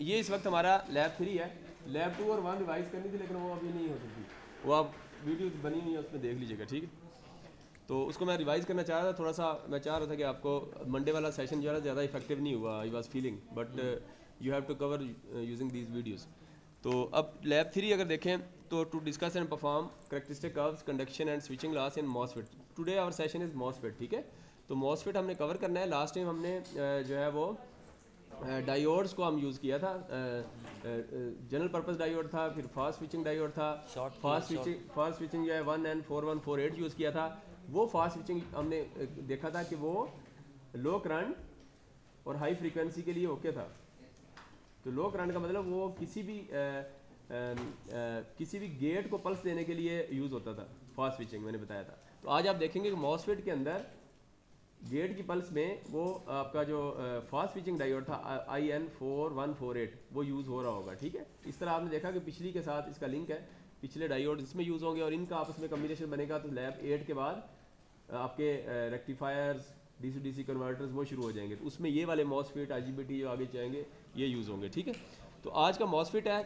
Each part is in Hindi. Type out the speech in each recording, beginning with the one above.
ये इस वक्त हमारा लैब 3 है। लैब 2 और 1 रिवाइज करनी थी लेकिन वो अभी नहीं हो सकती, वो आप वीडियो बनी हुई है उसमें देख लीजिएगा, ठीक है। तो उसको मैं रिवाइज़ करना चाह रहा था, थोड़ा सा मैं चाह रहा था कि आपको मंडे वाला सेशन जो है ना ज़्यादा इफेक्टिव नहीं हुआ, I was feeling, but you have to cover using these videos. तो अब लैब 3 अगर देखें तो to discuss and perform characteristic curves conduction and switching loss in MOSFET. Today our session is MOSFET, ठीक है। तो मॉसफेट हमने कवर करना है। लास्ट टाइम हमने जो है वो डायोड्स को हम यूज़ किया था, जनरल पर्पस डायोड था, फिर फास्ट स्विचिंग डायोड था, फास्ट स्विचिंग जो है 1N4148 यूज़ किया था। वो फास्ट स्विचिंग हमने देखा था कि वो लो करंट और हाई फ्रीक्वेंसी के लिए ओके था। तो लो करंट का मतलब वो किसी भी गेट को पल्स देने के लिए यूज़ होता था, फास्ट स्विचिंग मैंने बताया था। तो आज आप देखेंगे कि मॉसफेट के अंदर गेट की पल्स में वो आपका जो फास्ट स्विचिंग डायोड था IN4148 वो यूज़ हो रहा होगा, ठीक है। इस तरह आपने देखा कि पिछली के साथ इसका लिंक है, पिछले डायोड इसमें यूज़ होंगे और इनका आपस में कम्बिनेशन बनेगा। तो लैब 8 के बाद आपके रेक्टिफायर्स DC कन्वर्टर्स वो शुरू हो जाएंगे, तो उसमें ये वाले मॉसफेट IGBT जो आगे जाएंगे ये यूज़ होंगे, ठीक है। तो आज का मॉसफेट है,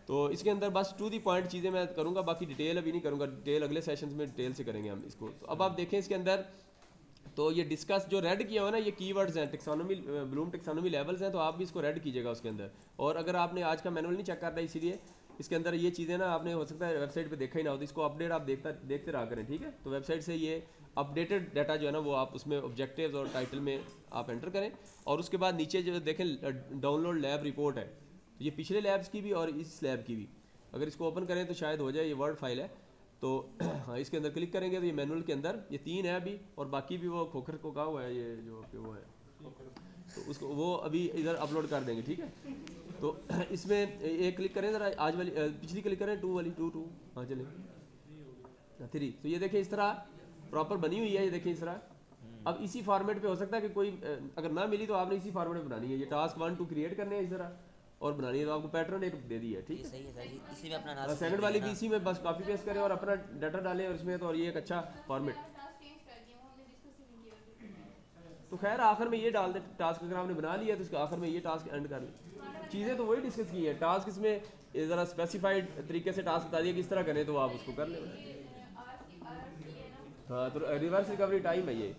तो इसके अंदर बस टू दी पॉइंट चीज़ें मैं करूँगा, बाकी डिटेल अभी नहीं करूँगा, डिटेल अगले सेशंस में डिटेल से करेंगे हम इसको। तो अब आप देखें इसके अंदर, तो ये डिस्कस जो रेड किया हुआ ना, ये कीवर्ड्स हैं, टेक्सोनोमी ब्लूम टेक्सोनोमी लेवल्स हैं, तो आप भी इसको रेड कीजिएगा उसके अंदर। और अगर आपने आज का मैनुअल नहीं चेक कर रहा इसीलिए इसके अंदर ये चीज़ें ना आपने हो सकता है वेबसाइट पे देखा ही ना हो, तो इसको अपडेट आप देखते रहा करें, ठीक है। तो वेबसाइट से ये अपडेटेड डाटा जो है ना वो आप उसमें ऑब्जेक्टिव्स और टाइटल में आप एंटर करें, और उसके बाद नीचे जो देखें डाउनलोड लैब रिपोर्ट है, तो ये पिछले लैब्स की भी और इस लैब की भी, अगर इसको ओपन करें तो शायद हो जाए, ये वर्ड फाइल है। तो हाँ, इसके अंदर क्लिक करेंगे तो ये मैनुअल के अंदर ये 3 है अभी, और बाकी भी वो खोखर को कहा हुआ है ये जो आपके वो है, तो उसको वो अभी इधर अपलोड कर देंगे, ठीक है। तो इसमें एक क्लिक करें ज़रा, आज वाली पिछली क्लिक करें, 2 वाली, 2 हाँ चलिए 3। तो ये देखें इस तरह प्रॉपर बनी हुई है, ये देखें इस तरह। अब इसी फॉर्मेट पे हो सकता है कि कोई अगर ना मिली तो आपने इसी फॉर्मेट में बनानी है, ये टास्क 1 2 क्रिएट करने हैं इस तरह और बनानी है, तो आपको पैटर्न एक दे दिया है, ठीक है। सही है सर जी, इसी में अपना नाम सेकंड वाली भी इसी में बस कॉपी पेस्ट करें और अपना डाटा डालें और इसमें, तो और ये एक अच्छा फॉर्मेट। तो खैर आखिर में ये डाल दे टास्क, अगर आपने बना लिया तो उसके आखिर में ये टास्क एंड कर लें। चीज़ें तो वही डिस्कस की है, टास्क इसमें ज़रा स्पेसिफाइड तरीके से टास्क बता दिया किस तरह करें, तो आप उसको कर लें। हाँ, तो रिवर्स रिकवरी टाइम है ये।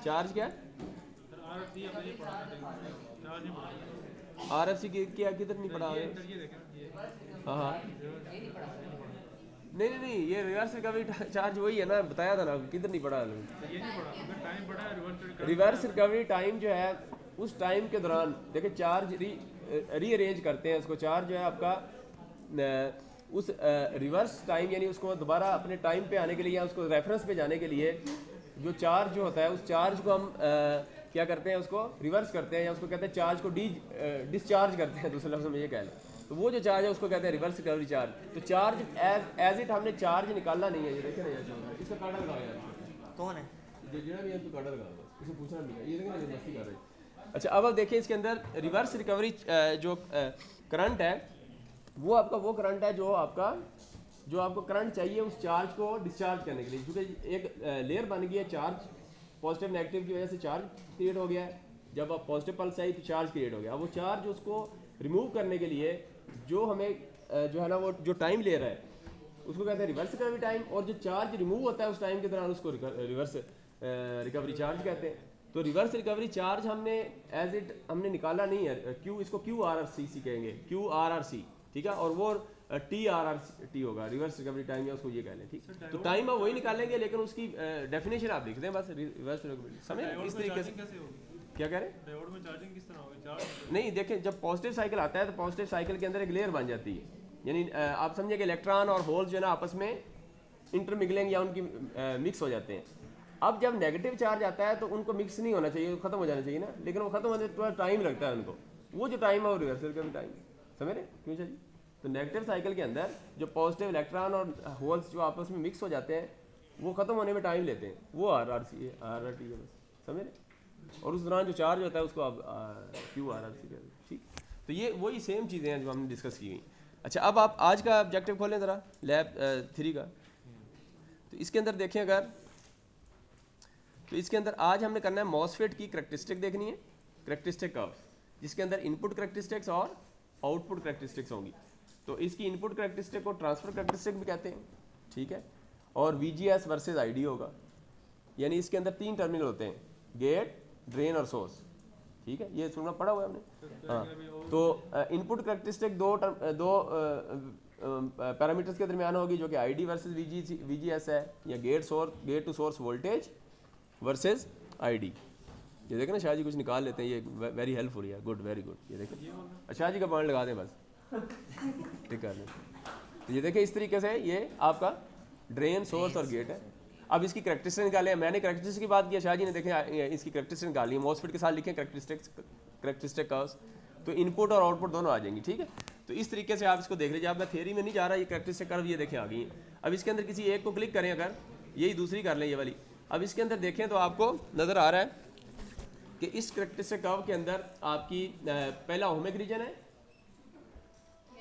चार्ज क्या है? RFC क्या किधर नहीं पड़ा है? हाँ हाँ, नहीं ये रिवर्स रिकवरी चार्ज वही है ना, बताया था ना, किधर नहीं पड़ा। रिवर्स रिकवरी टाइम जो है उस टाइम के दौरान देखिए चार्ज रीअरेंज करते हैं उसको, चार्ज जो है आपका उस रिवर्स टाइम यानी उसको दोबारा अपने टाइम पे आने के लिए या उसको रेफरेंस पे जाने के लिए जो चार्ज जो होता है उस चार्ज को हम क्या करते हैं, उसको रिवर्स करते हैं, या उसको कहते हैं चार्ज को डिस्चार्ज करते हैं, दूसरे लफ्ज़ में ये कह लें। तो वो जो चार्ज है उसको कहते हैं रिवर्स रिकवरी चार्ज। तो चार्ज एज इट हमने चार्ज निकालना नहीं है, ये देखें ना, ये इसका कार्ड लगाओ यार, कौन है जो भी है तो कार्ड लगाओ, इसे पूछना नहीं है, ये देखें ना मस्ती कर रहे हैं। अच्छा, अब आप देखिए इसके अंदर रिवर्स रिकवरी जो करंट है वो आपका वो करंट है जो आपको करंट चाहिए उस चार्ज को डिस्चार्ज करने के लिए, क्योंकि एक लेयर बन गई है चार्ज, पॉजिटिव नेगेटिव की वजह से चार्ज क्रिएट हो गया है। जब आप पॉजिटिव पल्स आई तो चार्ज क्रिएट हो गया। अब वो चार्ज उसको रिमूव करने के लिए जो हमें जो है ना वो जो टाइम ले रहा है उसको कहते हैं रिवर्स रिकवरी टाइम, और जो चार्ज रिमूव होता है उस टाइम के दौरान उसको रिवर्स रिकवरी चार्ज कहते हैं। तो रिवर्स रिकवरी चार्ज हमने एज इट हमने निकाला नहीं है, क्यू इसको QRRC कहेंगे, QRRC, ठीक है, और वो TRRT होगा, रिवर्स रिकवरी टाइम, या उसको ये कह लें, ठीक। तो टाइम आप वही निकालेंगे लेकिन उसकी डेफिनेशन आप लिख दें बस, रिवर्स रिकवरी समझ इस तरीके से। क्या कह रहे हैं? डायोड में चार्जिंग किस तरह होगी? नहीं देखें, जब पॉजिटिव साइकिल आता है तो पॉजिटिव साइकिल के अंदर एक लेयर बन जाती है, यानी आप समझिए कि इलेक्ट्रॉन और होल्स जो है ना आपस में इंटरमिगलिंग या उनकी मिक्स हो जाते हैं। अब जब नेगेटिव चार्ज आता है तो उनको मिक्स नहीं होना चाहिए, खत्म हो जाना चाहिए ना, लेकिन वो खत्म होने में थोड़ा टाइम लगता है उनको, वो जो टाइम है वो रिवर्सल का भी टाइम, समझ रहे क्यों जी। तो नेगेटिव साइकिल के अंदर जो पॉजिटिव इलेक्ट्रॉन और होल्स जो आपस में मिक्स हो जाते हैं वो खत्म होने में टाइम लेते हैं, वो RRT है बस, समझ रहे। और उस दौरान जो चार्ज होता है उसको आप QRRC कहते हैं, ठीक। तो ये वही सेम चीज़ें हैं जो हमने डिस्कस की हुई। अच्छा, अब आप आज का ऑब्जेक्टिव खोलें ज़रा लैब 3 का, तो इसके अंदर देखें अगर, तो इसके अंदर आज हमने करना है मॉसफेट की करैक्टरिस्टिक देखनी है, करैक्टरिस्टिक कर्व, जिसके अंदर इनपुट करैक्टरिस्टिक्स और आउटपुट करैक्टरिस्टिक्स होंगी। तो इसकी इनपुट करैक्टरिस्टिक को ट्रांसफर करैक्टरिस्टिक भी कहते हैं, ठीक है। और VGS वर्सेस ID होगा, यानी इसके अंदर 3 टर्मिनल होते हैं, गेट, ड्रेन और सोर्स, ठीक है। ये सुनना पड़ा हुआ है हमने, हाँ। तो इनपुट करैक्टरिस्टिक दो पैरामीटर्स के दरमियान होगी, जो कि ID वर्सेस VGS है, या gate to source voltage versus ID। ये देखें ना, शाह जी कुछ निकाल लेते हैं, ये वेरी हेल्पफुल है, गुड, वेरी गुड। ये देखें, शाह जी का पॉइंट लगा दें बस, ठीक कर लें। तो ये देखें इस तरीके से ये आपका ड्रेन, सोर्स और गेट है। अब इसकी करैक्टरिस्टिक निकाले, मैंने करैक्टरिस्टिक की बात की, शाह जी ने देखें इसकी करैक्टरिस्टिक निकाली है, मॉसफेट के साथ लिखें करैक्टरिस्टिक कर्व्स, तो इनपुट और आउटपुट दोनों आ जाएंगी, ठीक है। तो इस तरीके से आप इसको देख लीजिए, आप मैं थियरी में नहीं जा रहा, ये करैक्टरिस्टिक कर्व ये देखें आ गई है। अब इसके अंदर किसी एक को क्लिक करें, अगर यही दूसरी कर लें ये वाली, अब इसके अंदर देखें तो आपको नज़र आ रहा है कि इस करैक्टरिस्टिक कर्व के अंदर आपकी पहला ओमिक रीजन है,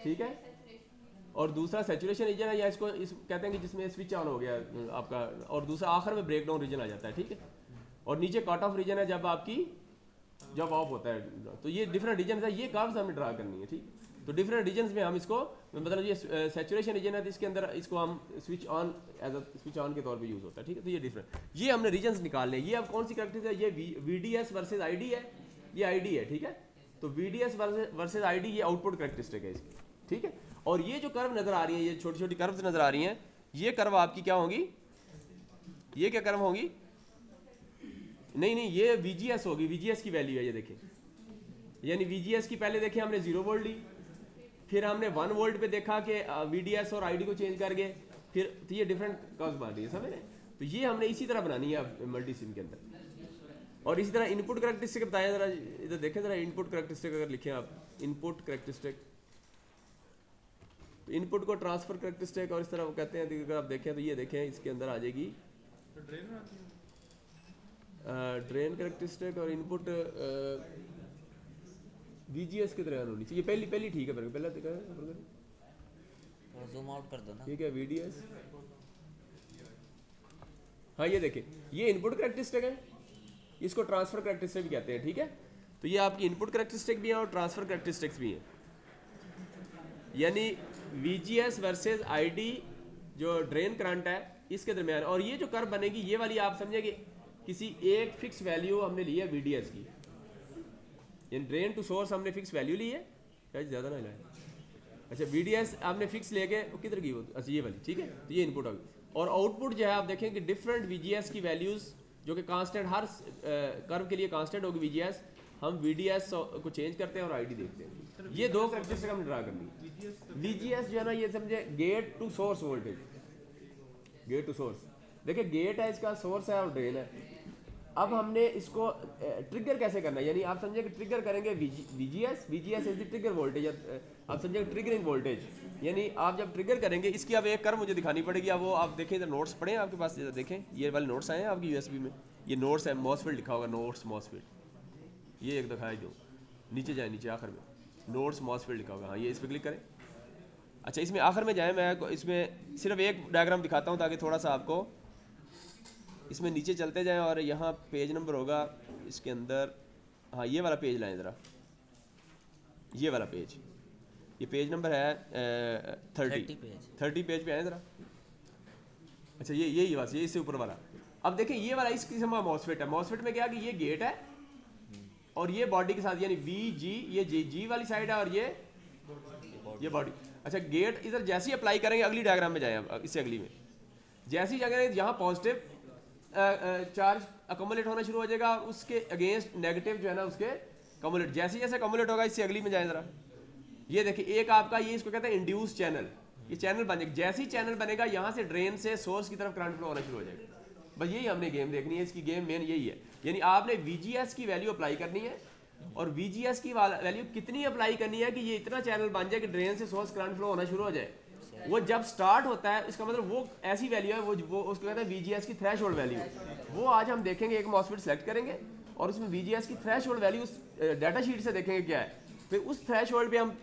ठीक है, और दूसरा सैचुरेशन रीजन है, या इसको कहते हैं कि जिसमें स्विच ऑन हो गया आपका, और दूसरा आखिर में ब्रेक डाउन रीजन आ जाता है, ठीक है। और नीचे कट ऑफ रीजन है जब ऑफ होता है। तो ये डिफरेंट रीजन है, ये कर्व्स हमें ड्रा करनी है, ठीक। तो डिफरेंट रीजन में हम इसको, मतलब ये सैचुरेशन रीजन है तो इसके अंदर इसको हम switch on as a switch on के तौर पे यूज़ होता है, ठीक है। तो ये डिफरेंट, ये हमने रीजन्स निकालने हैं। ये अब कौन सी करैक्टरिस्टिक है, ये VDS वर्सेस ID है, ये ID है, ठीक है। तो VDS वर्सेस ID ये आउटपुट करैक्टरिस्टिक है इसकी, ठीक है। और ये जो कर्व नज़र आ रही है, ये छोटी छोटी कर्व्स नज़र आ रही हैं, ये कर्व आपकी क्या होंगी, ये क्या कर्व होंगी, नहीं ये VGS होगी, VGS की वैल्यू है, ये देखें, यानी VGS की पहले देखें हमने 0 वोल्ट ली, फिर हमने 1 वोल्ट पे देखा कि VDS और ID को चेंज कर गए, फिर तो ये डिफरेंट कर्व्स बन रही है, समझ रहे। तो ये हमने इसी तरह बनानी है मल्टी सिम के अंदर। और इसी तरह इनपुट करैक्टरिस्टिक बताया, जरा इधर देखें जरा, इनपुट करैक्टरिस्टिक अगर लिखें आप, इनपुट करैक्टरिस्टिक, तो इनपुट को ट्रांसफर करैक्टरिस्टिक और इस तरह वो कहते हैं। अगर आप देखें तो ये देखें इसके अंदर आ जाएगी ड्रेन करैक्टरिस्टिक और इनपुट VGS की तरह होनी चाहिए। पहली ठीक है, पहला जूम आउट कर दो ना, ठीक है, VDS, हाँ ये देखें, ये इनपुट करैक्टरिस्टिक है, इसको ट्रांसफर करैक्टरिस्टिक भी कहते हैं, ठीक है। तो ये आपकी इनपुट करैक्टरिस्टिक भी है और ट्रांसफर करैक्टरिस्टिक्स भी हैं, यानी VGS वर्सेस ID जो ड्रेन करंट है इसके दरमियान। और ये जो कर्व बनेगी ये वाली, आप समझे कि किसी एक फिक्स वैल्यू हमने ली है VDS की, यानी ड्रेन टू सोर्स हमने फिक्स वैल्यू ली है, ज़्यादा ना हिलाए, अच्छा VDS आपने फिक्स लेके किधर की वो, अच्छा ये वाली, ठीक है। तो ये इनपुट होगी, और आउटपुट जो है आप देखें कि डिफरेंट VGS की वैल्यूज़ जो कि कांस्टेंट, हर कर्व के लिए कांस्टेंट होगी VGS, हम VDS को चेंज करते हैं और ID देखते हैं। ये दो करैक्टरिस्टिक हमने ड्रा करनी है। VGS जो है ना, ये समझे gate to source voltage, gate to source, देखिए गेट है इसका, सोर्स है और ड्रेन है। अब हमने इसको ट्रिगर कैसे करना है, यानी आप समझे कि ट्रिगर करेंगे VGS is the trigger voltage, आप समझे ट्रिगरिंग वोल्टेज, यानी आप जब ट्रिगर करेंगे, इसकी अब एक कर्व मुझे दिखानी पड़ेगी। अब वो आप देखें, इधर नोट्स पढ़ें आपके पास, इधर देखें, ये वाले नोट्स आए हैं आपकी USB में, ये नोट्स है, मॉसफेट लिखा होगा, नोट्स मॉसफेट, ये एक दिखाया जो नीचे जाए, नीचे आखिर में नोट्स मॉसफेट लिखा होगा, हाँ ये इस पर क्लिक करें। अच्छा इसमें आखिर में जाए, मैं इसमें सिर्फ एक डायग्राम दिखाता हूँ ताकि थोड़ा सा आपको, इसमें नीचे चलते जाएं, और यहाँ पेज नंबर होगा इसके अंदर, हाँ ये वाला पेज लाएं ज़रा, ये वाला पेज, ये पेज नंबर है 30 पेज पे आए ज़रा। अच्छा ये बस, ये इससे ऊपर वाला। अब देखें ये वाला इस किस्म का मॉसफेट है, मॉसफेट में क्या कि ये गेट है और ये बॉडी के साथ, यानी VG, ये G वाली साइड है, और ये बॉडी। अच्छा गेट इधर जैसे ही अप्लाई करेंगे, अगली डायग्राम में जाएं, इससे अगली में जैसी जगह यहाँ पॉजिटिव चार्ज अकोमुलेट होना शुरू हो जाएगा, और उसके अगेंस्ट नेगेटिव जो है ना उसके कम्युलेट, जैसे जैसे कम्युलेट होगा, इससे अगली में जाए ज़रा। ये देखिए एक आपका, ये इसको कहते हैं इंड्यूस चैनल, ये चैनल बन जाएगा, जैसे ही चैनल बनेगा यहाँ से ड्रेन से सोर्स की तरफ करंट फ्लो होना शुरू हो जाएगा। बस यही हमने गेम देखनी है, इसकी गेम मेन यही है, यानी आपने VGS की वैल्यू अप्लाई करनी है, और VGS की वैल्यू कितनी अप्लाई करनी है कि ये इतना चैनल बन जाए कि ड्रेन से सोर्स करंट फ्लो होना शुरू हो जाए। वो जब स्टार्ट होता है, इसका मतलब वो ऐसी वैल्यू है, वो उसको कहते हैं VGS की थ्रेशोल्ड वैल्यू। वो आज हम देखेंगे, एक मॉसफेट सेलेक्ट करेंगे और उसमें VGS की थ्रेशोल्ड वैल्यू डाटा शीट से देखेंगे क्या है, फिर उस थ्रेशोल्ड पे हम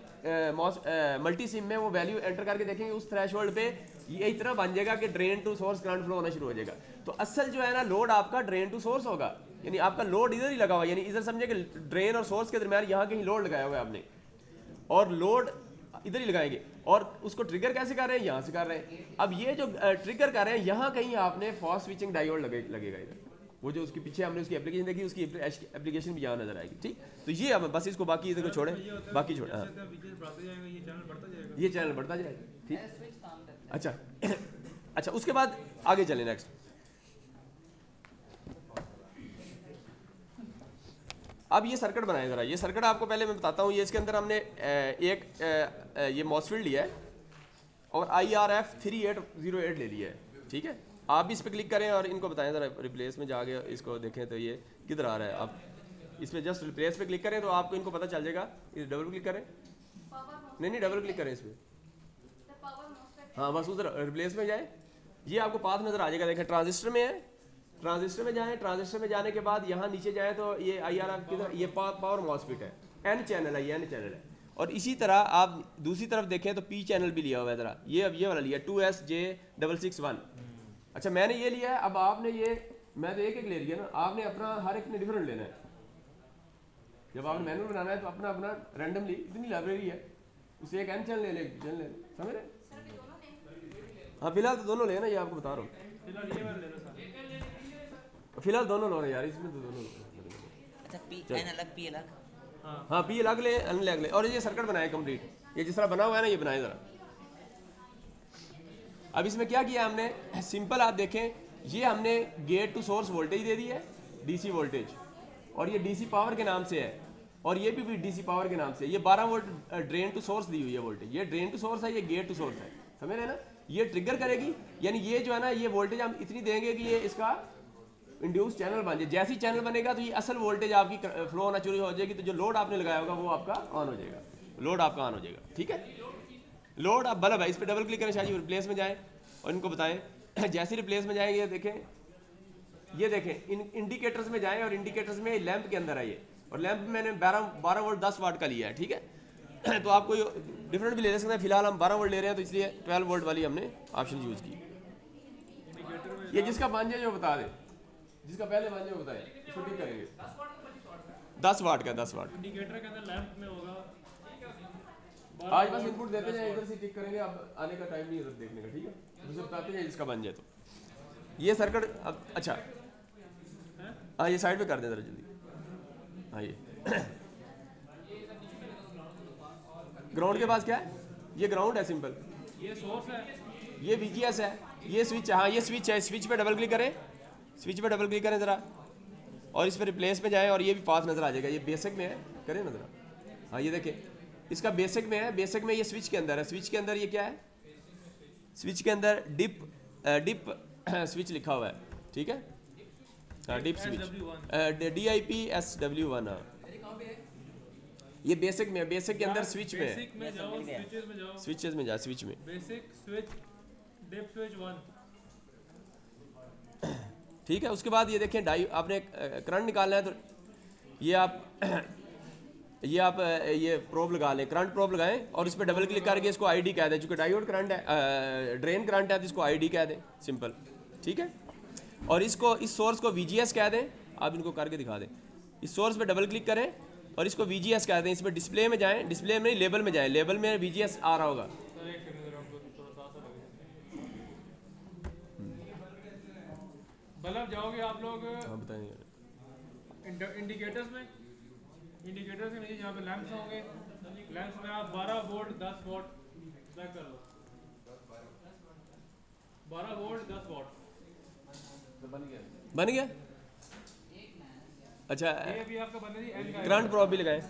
मल्टी सिम में वो वैल्यू एंटर करके देखेंगे उस थ्रेशोल्ड पे ये इस तरह बन जाएगा कि drain to source current flow होना शुरू हो जाएगा। तो असल जो है ना लोड आपका ड्रेन टू सोर्स होगा, यानी आपका लोड इधर ही लगा हुआ है, यानी इधर समझे कि ड्रेन और सोर्स के दरमियान यहाँ कहीं लोड लगाया हुआ है आपने, और लोड इधर ही लगाएंगे, और उसको ट्रिगर कैसे कर रहे हैं, यहाँ से कर रहे हैं। अब ये जो ट्रिगर कर रहे हैं यहाँ कहीं आपने फास्ट स्विचिंग डायोड लगेगा इधर, वो जो उसके पीछे हमने उसकी एप्लीकेशन देखी, उसकी एप्लीकेशन भी यहाँ नजर आएगी। ठीक, तो ये अब बस इसको बाकी इधर को छोड़े, बाकी छोड़े, हाँ ये चैनल बढ़ता जाएगा। ठीक, अच्छा अच्छा, उसके बाद आगे चले नेक्स्ट। अब ये सर्किट बनाए ज़रा, ये सर्किट आपको पहले मैं बताता हूँ। ये इसके अंदर हमने ये मॉसफेट लिया है और IRF 3808 ले लिया है। ठीक है, आप भी इस पर क्लिक करें और इनको बताएं ज़रा, रिप्लेस में जाके इसको देखें तो ये किधर आ रहा है। आप इस पर जस्ट रिप्लेस पे क्लिक करें तो आपको इनको पता चल जाएगा। इस डबल क्लिक करें, नहीं डबल क्लिक करें इस पर, हाँ बस उधर रिप्लेस में जाए, ये आपको पाथ नज़र आ जाएगा। देखें ट्रांजिस्टर में है, ट्रांजिस्टर में जाएं, ट्रांजिस्टर में जाने के बाद यहाँ नीचे जाएं तो ये IRF किधर, ये पावर मॉसफेट है, N चैनल है, ये N चैनल है। और इसी तरह आप दूसरी तरफ देखें तो P चैनल भी लिया हुआ है ज़रा, ये अब ये वाला लिया 2SJ661। अच्छा मैंने ये लिया है, अब आपने ये, मैं तो एक एक ले लिया ना, आपने अपना हर एक ने डिफरेंट लेना है। जब आपने मैनुअल बनाना है तो अपना अपना रैंडमली, इतनी लाइब्रेरी है, उससे एक N चैनल ले ले, चैनल ले, समझ रहे? हाँ फिलहाल तो दोनों लेना, ये आपको बता रहा हूँ, फिलहाल दोनों लो यार, इसमें तो दोनों लो। अच्छा P अलग P अलग, हाँ P अलग ले, N अलग ले। और ये सर्किट बनाया कंप्लीट, ये जिस तरह बना हुआ है ना ये बनाए ज़रा। अब इसमें क्या किया हमने, सिंपल आप देखें, ये हमने गेट टू सोर्स वोल्टेज दे दी है, DC वोल्टेज, और ये DC पावर के नाम से है, और ये भी DC पावर के नाम से। ये 12 वोल्ट ड्रेन टू सोर्स दी हुई है वोल्टेज, ये ड्रेन टू सोर्स है, ये गेट टू सोर्स है, समझ रहे हैं ना? ये ट्रिगर करेगी, यानी ये जो है ना, ये वोल्टेज हम इतनी देंगे कि ये इसका इंड्यूस चैनल बन जाए। जैसे ही चैनल बनेगा तो ये असल वोल्टेज आपकी फ्लो होना शुरू हो जाएगी, तो जो लोड आपने लगाया होगा वो आपका ऑन हो जाएगा, लोड आपका ऑन हो जाएगा। ठीक है, लोड अब बल्ब है, इस पर डबल क्लिक करें, शायद रिप्लेस में जाएं और इनको बताएं। जैसे रिप्लेस में जाएंगे देखें, ये देखें इंडिकेटर्स में जाएं और इंडिकेटर्स में लैंप के अंदर आइए, और लैंप में मैंने 12 वोल्ट 10 वाट का लिया है। ठीक है, तो आप कोई डिफरेंट भी ले सकते हैं, फिलहाल हम 12 वोल्ट ले रहे हैं तो इसलिए 12 वोल्ट वाली हमने ऑप्शन यूज़ की। ये जिसका बन जाए जो बता दे, जिसका पहले बन जाए वो बताए, इसको ठीक करेंगे। 10 वाट का, 10 वाट इंडिकेटर के अंदर लैंप में होगा। आज बस इनपुट देते जाए, इधर से टिक करेंगे, अब आने का टाइम नहीं है देखने का। ठीक है, मुझे बताते जाए जिसका बन जाए। तो ये सर्किट अब अच्छा, हाँ ये साइड पे कर दें ज़रा जल्दी। हाँ ये ग्राउंड के पास क्या है, ये ग्राउंड है सिंपल, ये सोर्स है, ये VGS है, ये स्विच है, हाँ ये स्विच है, स्विच पे डबल क्लिक करें, स्विच पे डबल क्लिक करें ज़रा, और इस पर रिप्लेस में जाए और ये भी पाथ नज़र आ जाएगा। ये बेसिक में है, करें ना ज़रा, हाँ ये देखें इसका बेसिक में है, बेसिक में ये स्विच के अंदर है। स्विच के अंदर ये क्या है, स्विच के अंदर डिप स्विच लिखा हुआ है। ठीक है, हाँ डिप स्विच, DIP-SW1। हाँ ये बेसिक में है, बेसिक के अंदर स्विच में है, बेसिक में जाओ, स्विचेस में जाओ, स्विचेस में जा, स्विच में बेसिक स्विच, डिप स्विच 1। ठीक है, उसके बाद ये देखें आपने करंट निकालना है तो ये प्रोब लगा लें, करंट प्रोब लगाएं और इस पर डबल क्लिक करके इसको ID कह दें, चूँकि डायोड करंट है, ड्रेन करंट है तो इसको ID कह दें, सिंपल। ठीक है, और इसको इस सोर्स को VGS कह दें। आप इनको करके दिखा दें, इस सोर्स पे डबल क्लिक करें और इसको VGS कह दें। इसमें डिस्प्ले में जाएं, डिस्प्ले में नहीं लेबल में जाएं, लेबल में VGS आ रहा होगा। बल्ब जाओगे आप लोग, हाँ बताएंगे, इंडिकेटर्स में, इंडिकेटर्स के नीचे जहाँ पे लैंप्स होंगे, लैंप्स में आप 12 वोल्ट 10 वॉट सेलेक्ट कर लो। 12 वोल्ट 10 वॉट बन गया। अच्छा ये भी आपका बनने दी N का करंट प्रोब भी लगाएं,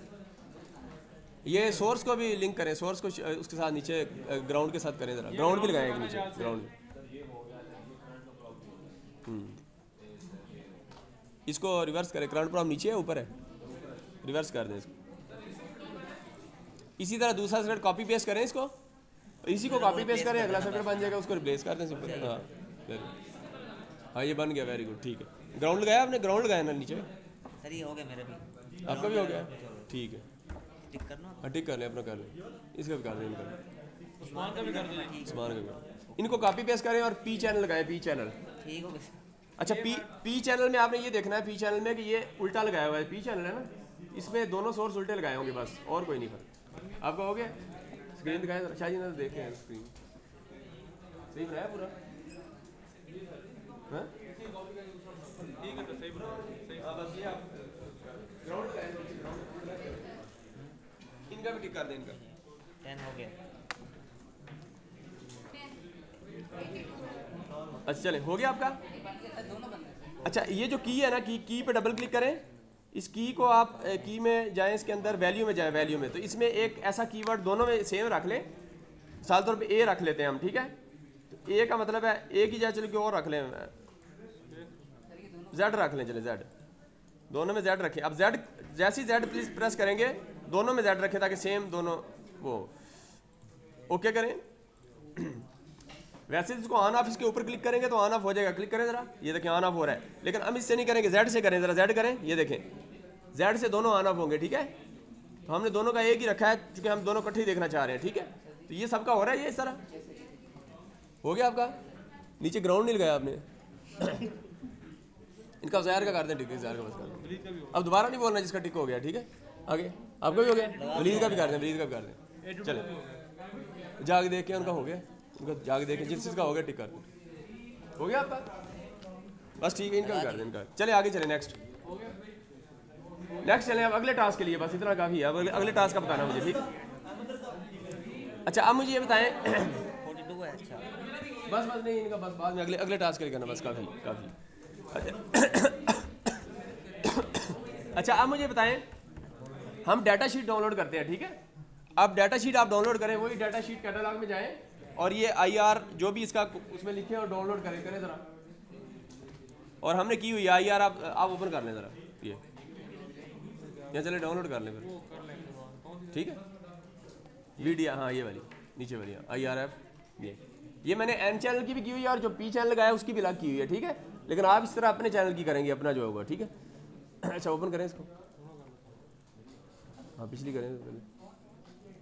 ये सोर्स को भी लिंक करें, सोर्स को उसके साथ नीचे ग्राउंड के साथ करें ज़रा, ग्राउंड भी लगाएं एक नीचे, ग्राउंड। इसको रिवर्स करें, करंट प्रोब नीचे है ऊपर है, रिवर्स कर दें इसको। इसी तरह दूसरा सर्किट कॉपी पेस्ट करें, इसको इसी को कॉपी पेस्ट करें, अगला सर्किट बन जाएगा, उसको रिप्लेस कर दें सिंपल। हाँ ये बन गया, वेरी गुड। ठीक है, ग्राउंड लगाया आपने, ग्राउंड लगाया ना नीचे, सर ये हो गया मेरा भी, आपका भी हो गया। ठीक है, टिक करना, हाँ टिक कर लें, अपना कर लें, इसका भी कर दें, इनका उस्मान का भी कर दो। सामान का भी। इनको कॉपी पेस्ट करें और पी चैनल लगाएं, पी चैनल। ठीक हो गया। अच्छा पी चैनल में आपने ये देखना है, पी चैनल में कि ये उल्टा लगाया हुआ है, पी चैनल है ना, इसमें दोनों सोर्स उल्टे लगाए होंगे बस, और कोई नहीं फर्क। आपका हो गया? स्क्रीन दिखाएं जरा, शायद ना देखें स्क्रीन सही बनाया पूरा, हाँ ठीक है तो सही बना, सही। बस ये आप ग्राउंड का इनका भी टिक कर दें, इनका 10 हो गया। अच्छा चलें, हो गया आपका? अच्छा ये जो की है ना, की पे डबल क्लिक करें, इस की को आप की में जाएं, इसके अंदर वैल्यू में जाएं, वैल्यू में, तो इसमें एक ऐसा कीवर्ड दोनों में सेम रख लें, मिसाल तौर पे ए रख लेते हैं हम, ठीक है? तो ए का मतलब है ए की जगह चलो कि और रख लें, जेड रख लें, चले जेड, दोनों में जेड रखें। अब जेड जैसे ही जेड प्लीज प्रेस करेंगे दोनों में जेड रखें ताकि सेम दोनों वो ओके करें। वैसे इसको ऑन ऑफ इसके ऊपर क्लिक करेंगे तो ऑन ऑफ हो जाएगा, क्लिक करें जरा, ये देखें ऑन ऑफ हो रहा है, लेकिन हम इससे नहीं करेंगे, जेड से करें, जरा जेड करें, ये देखें जेड से दोनों ऑन ऑफ होंगे, ठीक है? तो हमने दोनों का एक ही रखा है क्योंकि हम दोनों इकट्ठे ही देखना चाह रहे हैं, ठीक है? तो ये सबका हो रहा है, ये इस तरह हो गया आपका। नीचे ग्राउंड नहीं लगाया आपने इनका ज़ाहिर का कर दें, ठीक है? ज़ाहिर का बस कर दें, अब दोबारा नहीं बोलना जिसका टिक हो गया, ठीक है? आगे आपका भी हो गया, वलीद का भी कर दें, वलीद का भी कर दें, चले जाग देख के उनका हो गया, उनका जाग देख के जिस चीज़ का हो गया टिक कर दें, हो गया आपका, बस ठीक है, इनका भी कर दें, इनका। चले आगे चले, नेक्स्ट चलें अब अगले टास्क के लिए, बस इतना काफ़ी है, अब अगले टास्क का बताना मुझे, ठीक है? अच्छा अब मुझे ये बताएं 42 है। अच्छा बस नहीं, इनका बस बाद में अगले टास्क के लिए करना, बस काफ़ी। अच्छा अब मुझे बताएं, हम डाटा शीट डाउनलोड करते हैं, ठीक है? अब डाटा शीट आप डाउनलोड करें, वही डाटा शीट कैटलॉग में जाएं और ये IR जो भी इसका उसमें लिखे और डाउनलोड करें ज़रा, और हमने की हुई IR आप ओपन कर लें ज़रा, ये यहाँ चले डाउनलोड कर लें फिर, ठीक है? वीडियो, हाँ ये वाली नीचे वाली IRF, ये मैंने N चैनल की भी की हुई है और जो P चैनल लगाया उसकी भी अलग की हुई है, ठीक है? लेकिन आप इस तरह अपने चैनल की करेंगे, अपना जो होगा, ठीक है? अच्छा ओपन करें इसको, हाँ पिछली करें पहले,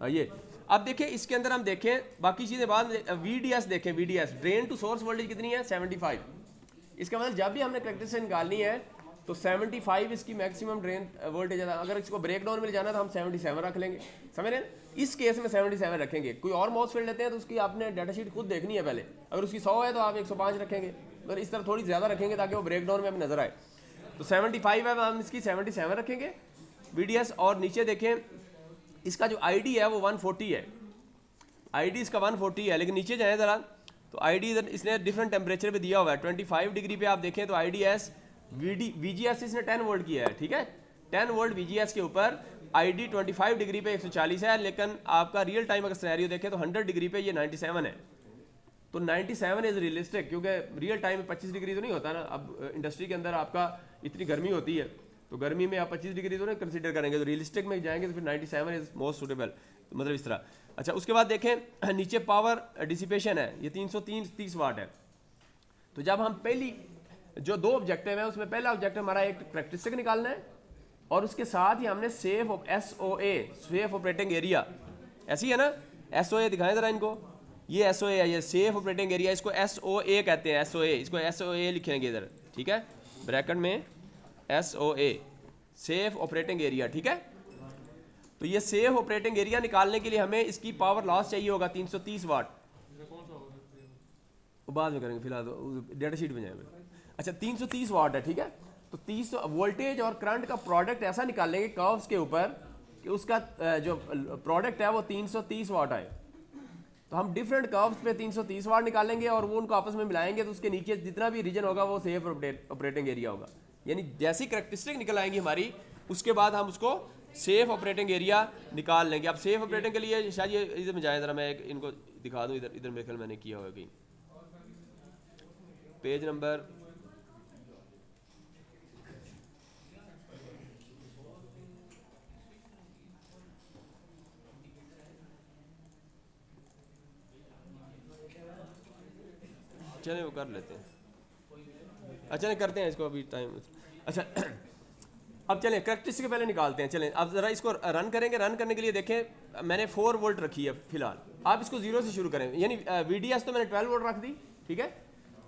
आइए अब देखें इसके अंदर हम देखें बाकी चीज़ें बाद में। VDS देखें, VDS drain to source voltage कितनी है? 75। इसका मतलब जब भी हमने प्रैक्टिस से निकालनी है तो 75 इसकी मैक्सिमम ड्रेन वोल्टेज है। अगर इसको ब्रेक डाउन में जाना तो हम 77 रख लेंगे, समझ रहे हैं? इस केस में 77 रखेंगे। कोई और मॉसफेट लेते हैं तो उसकी आपने डाटा शीट खुद देखनी है पहले, अगर उसकी 100 है तो आप 105 रखेंगे, मतलब इस तरह थोड़ी ज़्यादा रखेंगे ताकि वो ब्रेक डाउन में हमें नजर आए। तो 75 है, हम इसकी 77 रखेंगे VDS। और नीचे देखें इसका जो ID है वो 140 है, ID इसका 140 है, लेकिन नीचे जाए ज़रा तो ID इधर इसने डिफरेंट टेम्परेचर पे दिया हुआ है। 25 डिग्री पे आप देखें तो IDS VGS इसने 10 वोल्ट किया है, ठीक है? 10 वोल्ट VGS के ऊपर ID 25 डिग्री पे 140 है, लेकिन आपका रियल टाइम अगर सिनेरियो देखें तो 100 डिग्री पे ये 97 है। तो 97 इज़ रियलिस्टिक, क्योंकि रियल टाइम में 25 डिग्री तो नहीं होता ना। अब इंडस्ट्री के अंदर आपका इतनी गर्मी होती है तो गर्मी में आप 25 डिग्री तो नहीं कंसीडर करेंगे, तो रियलिस्टिक में जाएंगे तो फिर 97 इज़ मोस्ट सूटेबल, मतलब इस तरह। अच्छा उसके बाद देखें नीचे पावर डिसिपेशन है, ये 330 वाट है। तो जब हम पहली जो दो ऑब्जेक्टिव है उसमें पहला ऑब्जेक्टिव हमारा एक करैक्टरिस्टिक निकालना है और उसके साथ ही हमने SOA सेफ ऑपरेटिंग एरिया, ऐसी है ना? SOA दिखाएं ज़रा इनको, ये SOA है, ये सेफ ऑपरेटिंग एरिया, इसको SOA कहते हैं, SOA, इसको SOA लिखेंगे इधर, ठीक है? ब्रैकेट में SOA सेफ ऑपरेटिंग एरिया, ठीक है? तो ये सेफ ऑपरेटिंग एरिया निकालने के लिए हमें इसकी पावर लॉस चाहिए होगा 330 वाट, बाद में करेंगे, फिलहाल डेटा शीट में जाएंगे। अच्छा 330 वाट है, ठीक है? तो 30 वोल्टेज और करंट का प्रोडक्ट ऐसा निकालेंगे कर्व्स के ऊपर कि उसका जो प्रोडक्ट है वो 330 वाट आए। तो हम डिफरेंट कर्व्स पे 330 वाट निकालेंगे और वो उनको आपस में मिलाएंगे तो उसके नीचे जितना भी रीजन होगा वो सेफ ऑपरेटिंग एरिया होगा। यानी जैसी करैक्टरिस्टिक निकल आएंगी हमारी उसके बाद हम उसको सेफ ऑपरेटिंग एरिया निकाल लेंगे। अब सेफ ऑपरेटिंग के लिए शायद ये इधर में जाए, ज़रा मैं इनको दिखा दूँ, इधर मेरे ख्याल मैंने किया होगा कहीं, पेज नंबर चलें वो कर लेते हैं। अच्छा नहीं करते हैं इसको अभी टाइम। अच्छा अब चलें करैक्टरिस्टिक के पहले निकालते हैं। चलें अब ज़रा इसको रन करेंगे। रन करने के लिए देखें मैंने 4 वोल्ट रखी है फ़िलहाल, आप इसको 0 से शुरू करें, यानी VDS तो मैंने 12 वोल्ट रख दी, ठीक है,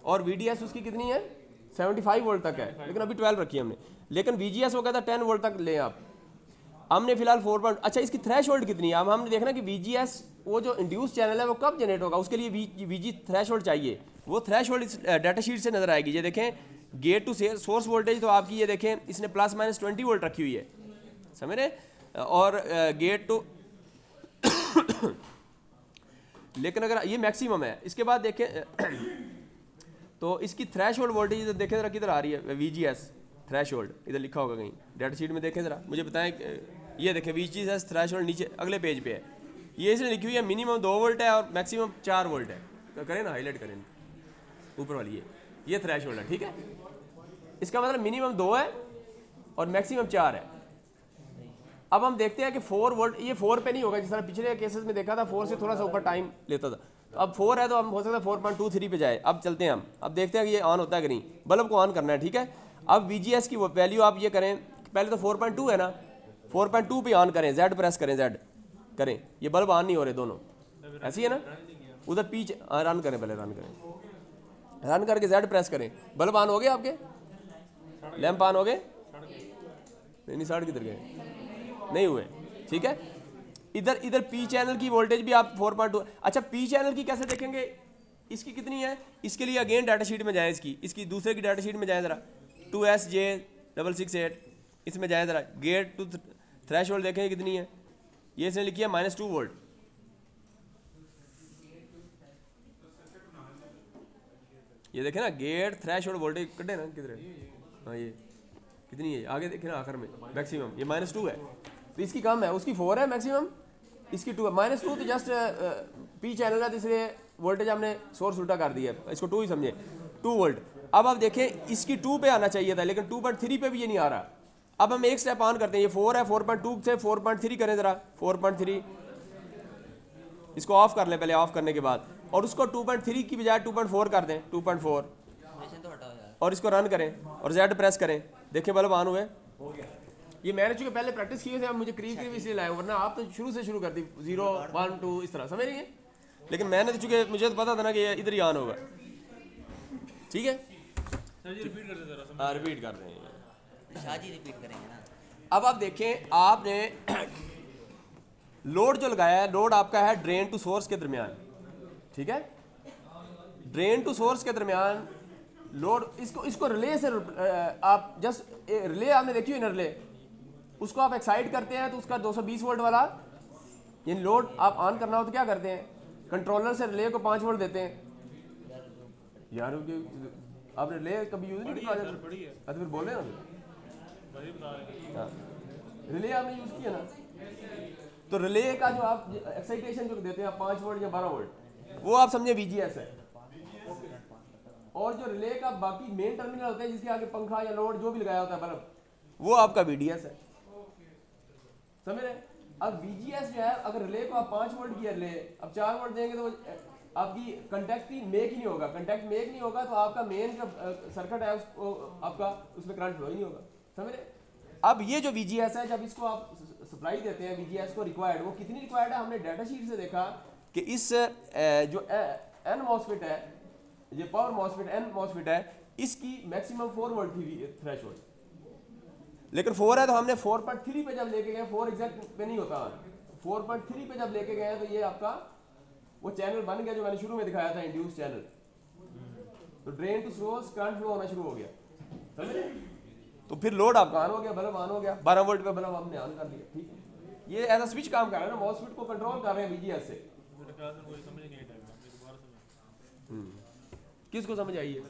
और VDS उसकी कितनी है 75 वोल्ट तक है, लेकिन अभी 12 रखी है हमने, लेकिन VGS वो कहता है 10 वोल्ट तक ले आप, हमने फिलहाल 4 अच्छा इसकी थ्रेशोल्ड कितनी है, अब हमने देखना कि VGS वो जो इंड्यूस चैनल है वो कब जनरेट होगा, उसके लिए VG थ्रेशोल्ड चाहिए, वो थ्रेशोल्ड इस डाटा शीट से नजर आएगी। ये देखें गेट टू सोर्स वोल्टेज तो आपकी ये देखें इसने ±20 वोल्ट रखी हुई है, समझ रहे, और गेट टू लेकिन अगर ये मैक्सिमम है, इसके बाद देखें तो इसकी थ्रेशोल्ड वोल्टेज इधर देखें ज़रा किधर आ रही है, VGS थ्रेशोल्ड इधर लिखा होगा कहीं डाटा शीट में, देखें ज़रा मुझे बताएं, ये देखें VGS थ्रेशोल्ड नीचे अगले पेज पे है, ये इसने लिखी हुई है मिनिमम 2 वोल्ट है और मैक्सिमम 4 वोल्ट है, तो करें ना हाईलाइट करें ऊपर वाली, ये थ्रेशोल्ड है, ठीक है, इसका मतलब मिनिमम 2 है और मैक्सिमम 4 है। अब हम देखते हैं कि 4 वोल्ट, ये 4 पे नहीं होगा जिस तरह पिछले केसेस में देखा था, 4 से थोड़ा सा ऊपर टाइम लेता था, तो अब 4 है तो हम हो सकता है 4.23 पे जाए। अब चलते हैं हम, अब देखते हैं कि ये ऑन होता है कि नहीं, बल्ब को ऑन करना है, ठीक है। अब VGS की वैल्यू आप ये करें, पहले तो 4.2 है ना, 4.2 पे ऑन करें, Z प्रेस करें, Z करें, ये बल्ब ऑन नहीं हो रहे दोनों, ऐसी है ना, उधर पीछे रन करें, पहले रन करें, रन करके Z प्रेस करें, बल्ब ऑन हो गए आपके, लैंप ऑन हो गए, नहीं साढ़े किधर गए, नहीं हुए, ठीक है। इधर P चैनल की वोल्टेज भी आप 4.2, अच्छा P चैनल की कैसे देखेंगे, इसकी कितनी है, इसके लिए अगेन डाटा शीट में जाए, इसकी दूसरे की डाटा शीट में जाए ज़रा, 2SJ668 इसमें जाए ज़रा, गेट टू थ्रेशोल्ड देखें कितनी है, ये इसने लिखी है -2 वोल्ट, ये देखें ना गेट थ्रेशोल्ड वोल्टेज कटे ना किधर है, हाँ ये कितनी है, आगे देखें ना आखिर में मैक्सिमम ये -2 है, तो इसकी कम है, उसकी 4 है मैक्सिमम, इसकी 2 है, -2 तो जस्ट P चैनल है, तो इसलिए वोल्टेज हमने सोर्स उल्टा कर दिया, इसको 2 ही समझे, 2 वोल्ट। अब आप देखें इसकी 2 पे आना चाहिए था, लेकिन 2.3 पे भी ये नहीं आ रहा। अब हम एक स्टेप ऑन करते हैं, ये 4 है, 4.2 से 4.3 करें ज़रा, 4.3 इसको ऑफ कर लें पहले, ऑफ करने के बाद, और उसको 2.3 की बजाय 2.4 कर दें, 2.4, तो हटाओ यार, और इसको रन करें और Z प्रेस करें, देखें बल्ब ऑन हुए, ये मैंने चूंकि पहले प्रैक्टिस की थे, अब मुझे करीब इसलिए लाए, वरना आप तो शुरू से शुरू कर दी 0 1 2 इस तरह, समझ रही हैं, लेकिन मैंने तो चूंकि मुझे तो पता था ना कि ये इधर ही ऑन होगा, ठीक है। सर जी रिपीट कर दे जरा, हाँ रिपीट कर रहे हैं, शाजी रिपीट करेंगे ना। अब आप देखें आपने लोड जो लगाया है, लोड आपका है ड्रेन टू सोर्स के दरमियान, ठीक है, ड्रेन टू सोर्स के दरमियान लोड, इसको रिले से आप जस्ट रिले आपने देखी हुई ना, रिले उसको आप एक्साइट करते हैं तो उसका 220 वोल्ट वाला यानी लोड आप ऑन करना हो तो क्या करते हैं, कंट्रोलर से रिले को 5 वोल्ट देते हैं। यार आपने रिले कभी यूज नहीं किया, तो फिर बोले ना, रिले आपने यूज किया ना, तो रिले का जो आप एक्साइटेशन जो देते हैं 5 वोल्ट या 12 वोल्ट, वो आप समझे VGS है, और जो रिले का बाकी मेन टर्मिनल होता है जिसके आगे पंखा या लोड जो भी लगाया होता है बल्ब, वो आपका VDS है, समझ रहे। अब VGS जो है, अगर रिले को आप 5 वोल्ट की रिले अब 4 वोल्ट देंगे तो आपकी कंटेक्ट ही मेक ही नहीं होगा, कंटेक्ट मेक नहीं होगा तो आपका मेन जो सर्किट है उसको आपका उसमें करंट फ्लो ही नहीं होगा, समझ रहे। अब ये जो VGS है, जब इसको आप सप्लाई देते हैं VGS को रिक्वायर्ड, वो कितनी रिक्वायर्ड है, हमने डाटा शीट से देखा कि इस जो N MOSFET है, ये पावर MOSFET N MOSFET है, इसकी मैक्सिमम 4 वोल्ट थी थ्रेशोल्ड, लेकिन 4 है तो हमने 4.3 पे जब लेके गए, 4 एग्जैक्ट पे नहीं होता, 4.3 पे जब लेके गए तो ये आपका वो चैनल बन गया जो मैंने शुरू में दिखाया था, इंड्यूस चैनल, तो drain to source current flow होना शुरू हो गया, समझे, तो फिर लोड आपका ऑन हो गया, बल्ब ऑन हो गया, 12 वोल्ट पे बल्ब हमने ऑन कर दिया, ठीक है। ये एज अ स्विच काम कर रहा है ना, मॉसफेट को कंट्रोल कर रहे हैं VGS से। मेरे ख्याल से कोई समझ नहीं आया टाइम में, दोबारा समझ, किसको समझ आई है, मैं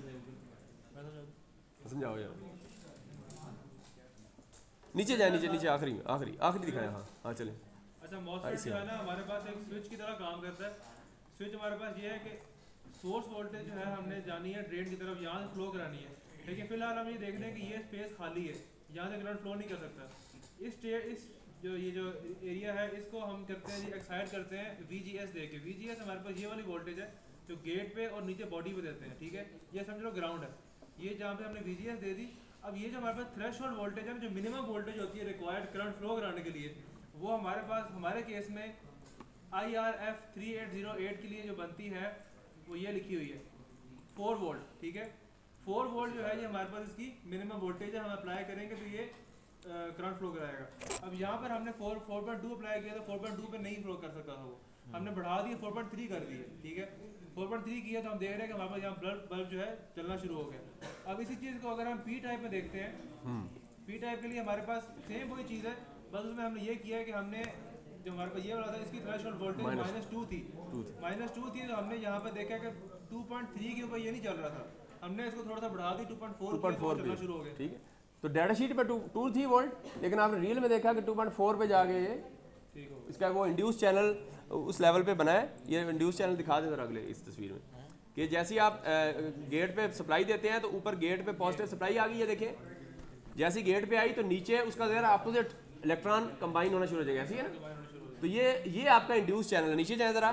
समझा, समझाओ यार, नीचे जाए, नीचे नीचे आखिरी में, आखिरी दिखाया, हाँ हाँ चलें। अच्छा मॉसफेट जो है ना हमारे पास एक स्विच की तरह काम करता है। स्विच हमारे पास ये है कि सोर्स वोल्टेज जो है हमने जानी है ड्रेन की तरफ, यहाँ से फ्लो करानी है, लेकिन फिलहाल हम ये देख रहे हैं कि ये स्पेस खाली है, यहाँ से करंट फ्लो नहीं कर सकता। इस जो एरिया है इसको हम करते हैं जी एक्साइट करते हैं VGS दे के। VGS हमारे पास ये वाली वोल्टेज है जो गेट पे और नीचे बॉडी पे देते हैं, ठीक है, ये समझ लो ग्राउंड है, ये जहाँ पे हमने VGS दे दी। अब ये जो हमारे पास थ्रेशोल्ड वोल्टेज है, जो मिनिमम वोल्टेज होती है रिक्वायर्ड करंट फ्लो कराने के लिए, वो हमारे पास हमारे केस में IRF 3808 के लिए जो बनती है वो ये लिखी हुई है 4 वोल्ट, ठीक है। 4 वोल्ट जो है ये हमारे पास इसकी मिनिमम वोल्टेज है, हम अप्लाई करेंगे तो ये करंट फ्लो कराएगा। अब यहाँ पर हमने 4.2 अप्लाई किया था, 4.2 पे नहीं फ्लो कर सकता था वो, हमने बढ़ा दिया 4.3 कर दिए, ठीक है। 4.3 किया तो हम देख रहे हैं कि हमारे पास यहाँ बल्ब जो है चलना शुरू हो गया। अब इसी चीज़ को अगर हम पी टाइप में देखते हैं, पी टाइप के लिए हमारे पास सेम वही चीज़ है, बस उसमें हमने ये किया है कि हमने जो हमारे पास ये वाला था इसकी थ्रेशोल्ड वोल्टेज -2 थी, -2 थी, तो हमने यहाँ पर देखा कि 2.3 के ऊपर ये नहीं चल रहा था, हमने इसको थोड़ा सा बढ़ा दी 2.4 चलना शुरू हो गया, ठीक है। तो डाटा शीट पे 2 3 वोल्ट, लेकिन आपने रियल में देखा कि 2.4 पे जाके ये ठीक हो इसका वो इंड्यूस चैनल उस लेवल पे बना है। ये इंड्यूस चैनल दिखा दे जरा अगले इस तस्वीर में कि जैसे ही आप गेट पे सप्लाई देते हैं तो ऊपर गेट पे पॉजिटिव सप्लाई आ गई है, देखें जैसे गेट पे आई तो नीचे उसका जरा अपोजिट इलेक्ट्रॉन कंबाइन होना शुरू हो जाएगा, ऐसी है ना। तो ये आपका इंड्यूस चैनल है, नीचे जाए जरा,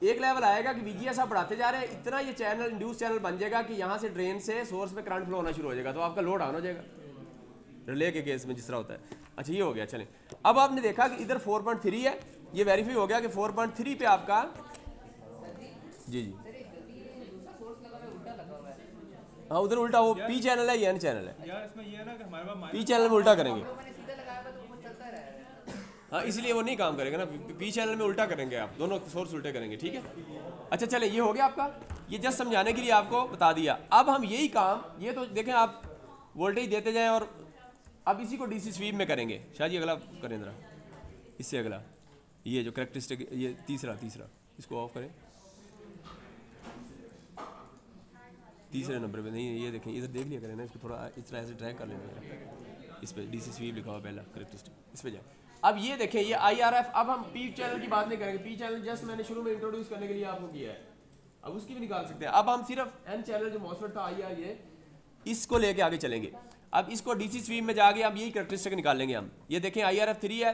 एक लेवल आएगा कि VGS आप बढ़ाते जा रहे हैं, इतना ये चैनल इंड्यूस चैनल बन जाएगा कि यहाँ से ड्रेन से सोर्स में करंट फ्लो होना शुरू हो जाएगा, तो आपका लोड ऑन हो जाएगा रिले के केस में जिस तरह होता है। अच्छा ये हो गया, चलें अब आपने देखा कि इधर 4.3 है, ये वेरीफाई हो गया कि 4.3 पे आपका जी जी हाँ उधर उल्टा वो P चैनल है, ये N चैनल है यार। इसमें ये है ना कि हमारे पास P चैनल में उल्टा करेंगे, हाँ इसलिए वो नहीं काम करेगा ना, P चैनल में उल्टा करेंगे आप, दोनों सोर्स उल्टे करेंगे, ठीक है। अच्छा चले ये हो गया आपका, ये जस्ट समझाने के लिए आपको बता दिया। अब हम यही काम, ये तो देखें आप वोल्टेज देते जाएं और अब इसी को DC स्वीप में करेंगे। शायद ये अगला करें जरा, इससे अगला ये जो करेक्टरिस्टिक, ये तीसरा इसको ऑफ करें, तीसरे नंबर पे नहीं, ये देखें इधर देख लिया करें ना, इसको थोड़ा इस तरह से ड्रैग कर लेना, इस पे DC स्वीप लिखा हुआ पहला करेक्टरिस्टिक, इस पे जाए। अब ये देखें ये IRF, अब हम P चैनल की बात नहीं करेंगे, P चैनल जस्ट मैंने शुरू में इंट्रोड्यूस करने के लिए आपको किया है, अब उसकी भी निकाल सकते हैं। अब हम सिर्फ N चैनल जो मॉसफेट था IR ये इसको लेके आगे चलेंगे। अब इसको DC स्वीप में जाके हम यही करेक्टरिस्टिक निकाल लेंगे हम। ये देखें IRF 3 है,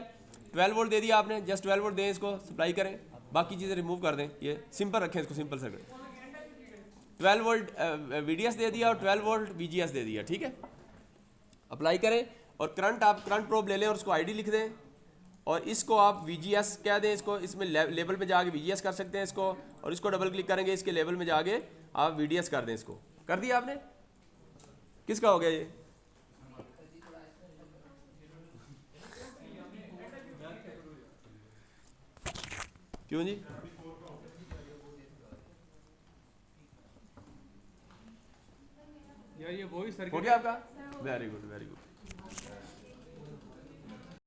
12 वोल्ट दे दिया आपने, जस्ट 12 वोल्ट दें, इसको सप्लाई करें, बाकी चीज़ें रिमूव कर दें, ये सिंपल रखें इसको, सिंपल सर्किट। 12 वोल्ट VDS दे दिया और 12 वोल्ट VGS दे दिया, ठीक है। अप्लाई करें और करंट आप करंट प्रोब ले लें और उसको ID लिख दें और इसको आप VGS कह दें, इसको इसमें लेवल पे जाके VGS कर सकते हैं इसको, और इसको डबल क्लिक करेंगे, इसके लेवल में जाके आप VDS कर दें, इसको कर दिया आपने। किसका हो गया ये? क्यों जी? यार ये वही सर्किट हो गया आपका? Very good very good.